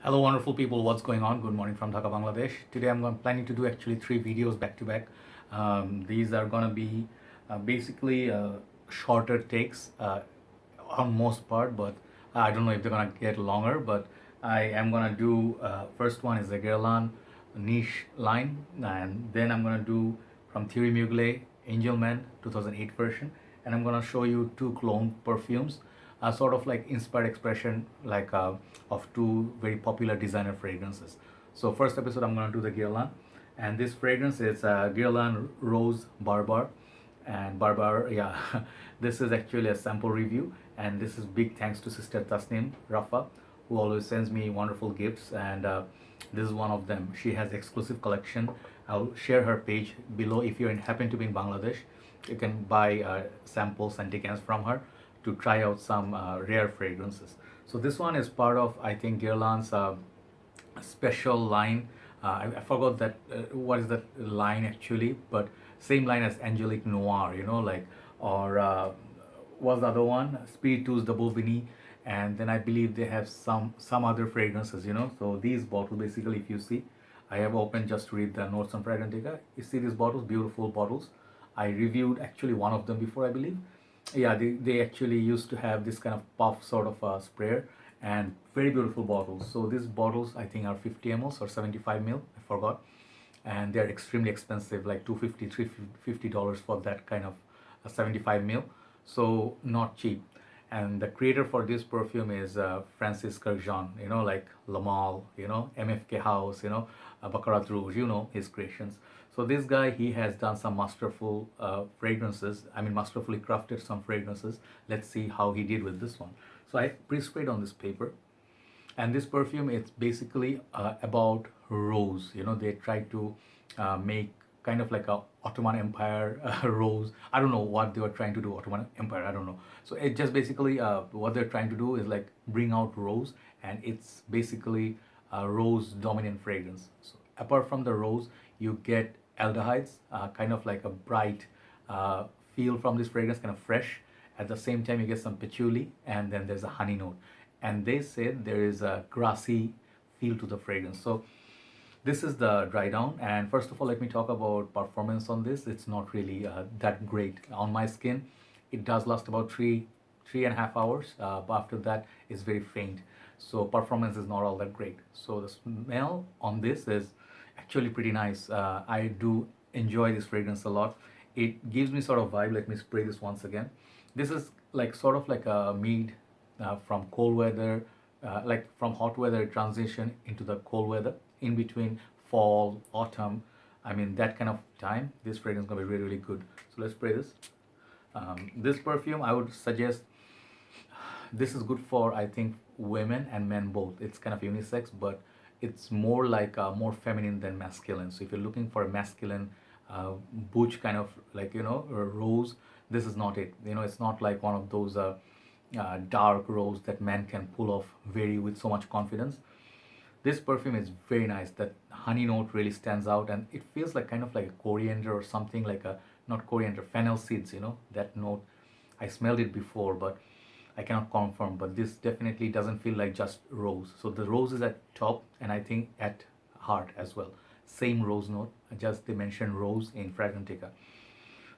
Hello, wonderful people. What's going on? Good morning from Dhaka, Bangladesh. Today planning to do actually three videos back to back. These are gonna be basically shorter takes on most part, but I don't know if they're gonna get longer. But I am gonna do first one is the Guerlain niche line, and then I'm gonna do from Thierry Mugler Angel Man 2008 version, and I'm gonna show you two clone perfumes, sort of like inspired expression of two very popular designer fragrances. So first episode I'm gonna do the Guerlain, and this fragrance is Guerlain Rose Barbare, and Barbare, yeah. This is actually a sample review, and this is big thanks to Sister Tasnim Rafa, who always sends me wonderful gifts, and this is one of them. She has exclusive collection. I'll share her page below. If you happen to be in Bangladesh, you can buy samples and decants from her to try out some rare fragrances. So this one is part of, I think, Guerlain's special line. I forgot that what is that line actually, but same line as Angelique Noir, or what's the other one? Spiritus de Bovigny, and then I believe they have some other fragrances. So these bottles, basically, if you see, I have opened just to read the notes on Fragrantica. You see these bottles, beautiful bottles. I reviewed actually one of them before, I believe. Yeah, they actually used to have this kind of puff sort of sprayer, and very beautiful bottles. So these bottles I think are 50 ml or 75 ml, I forgot, and they're extremely expensive, like 250 $350 for that kind of 75 ml. So not cheap. And the creator for this perfume is Francis Kurkdjian, like Lamal, MFK House, Baccarat Rouge, his creations. So this guy, he has done some masterful fragrances. I mean, masterfully crafted some fragrances. Let's see how he did with this one. So I pre-sprayed on this paper, and this perfume, it's basically about rose. They try to make kind of like a Ottoman Empire rose. I don't know what they were trying to do, Ottoman Empire, I don't know. So it just basically what they're trying to do is like bring out rose, and it's basically a rose dominant fragrance. So apart from the rose, you get aldehydes, kind of like a bright feel from this fragrance, kind of fresh. At the same time, you get some patchouli, and then there's a honey note. And they said there is a grassy feel to the fragrance. So this is the dry down, and first of all, let me talk about performance on this. It's not really that great on my skin. It does last about three and a half hours, but after that it's very faint. So performance is not all that great. So the smell on this is actually pretty nice. I do enjoy this fragrance a lot. It gives me sort of vibe. Let me spray this once again. This is like sort of like a mid from cold weather, like from hot weather transition into the cold weather, in between fall, autumn. I mean, that kind of time, this fragrance is gonna be really, really good. So let's spray this. This perfume, I would suggest, this is good for, I think, women and men both. It's kind of unisex, but it's more like more feminine than masculine. So if you're looking for a masculine butch kind of like rose, this is not it. It's not like one of those dark rose that men can pull off very with so much confidence. This perfume is very nice. That honey note really stands out, and it feels like kind of like a coriander or something, like a, not coriander, fennel seeds, that note. I smelled it before, but I cannot confirm, but this definitely doesn't feel like just rose. So the rose is at top, and I think at heart as well. Same rose note, just they mentioned rose in Fragrantica.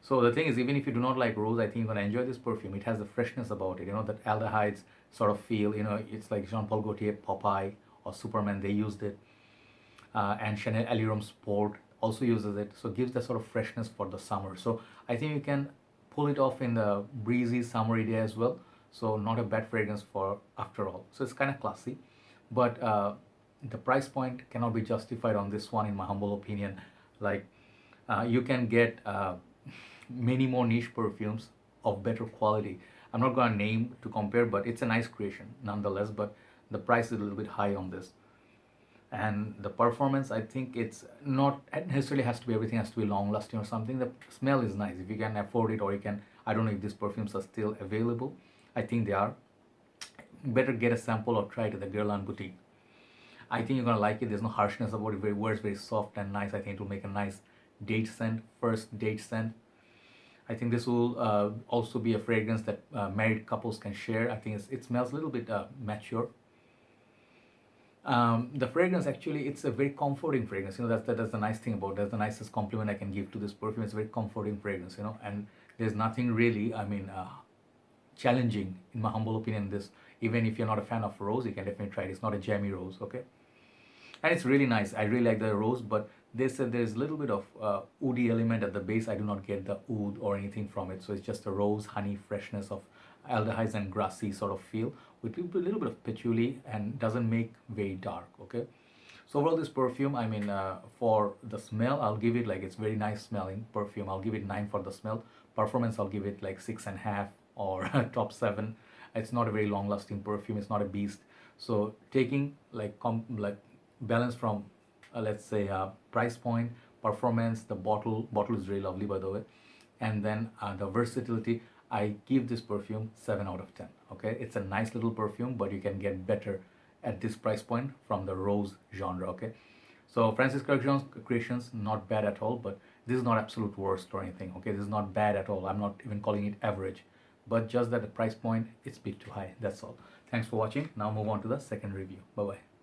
So the thing is, even if you do not like rose, I think you're gonna enjoy this perfume. It has the freshness about it, that aldehydes sort of feel, it's like Jean-Paul Gaultier, Popeye, or Superman, they used it. And Chanel Allure Sport also uses it. So it gives that sort of freshness for the summer. So I think you can pull it off in the breezy summery day as well. So not a bad fragrance for after all. So it's kind of classy, but the price point cannot be justified on this one, in my humble opinion. Like you can get many more niche perfumes of better quality. I'm not going to name to compare, but it's a nice creation nonetheless. But the price is a little bit high on this. And the performance, I think it's not necessarily has to be, everything has to be long lasting or something. The smell is nice if you can afford it, or you can, I don't know if these perfumes are still available. I think they are. Better get a sample or try it at the Guerlain boutique. I think you're gonna like it. There's no harshness about it. Very words, very soft and nice. I think it will make a nice date scent, first date scent. I think this will also be a fragrance that married couples can share. I think it smells a little bit mature. The fragrance actually, it's a very comforting fragrance. That's the nice thing about it. That's the nicest compliment I can give to this perfume. It's a very comforting fragrance, and there's nothing really, challenging in my humble opinion. This, even if you're not a fan of rose, you can definitely try it. It's not a jammy rose, okay? And it's really nice. I really like the rose, but they said there's a little bit of woody element at the base. I do not get the oud or anything from it, so it's just a rose, honey, freshness of aldehydes and grassy sort of feel with a little bit of patchouli, and doesn't make very dark. Okay, so overall, this perfume, for the smell, I'll give it, like, it's very nice smelling perfume. I'll give it 9 for the smell. Performance, I'll give it like 6.5 or top 7. It's not a very long lasting perfume. It's not a beast. So taking like balance from let's say price point, performance, the bottle is really lovely, by the way, and then the versatility, I give this perfume 7 out of 10. Okay, it's a nice little perfume, but you can get better at this price point from the rose genre. Okay, so Francis Creations, not bad at all, but this is not absolute worst or anything. Okay, this is not bad at all. I'm not even calling it average, but just that the price point, it's a bit too high. That's all. Thanks for watching. Now move on to the second review. Bye bye.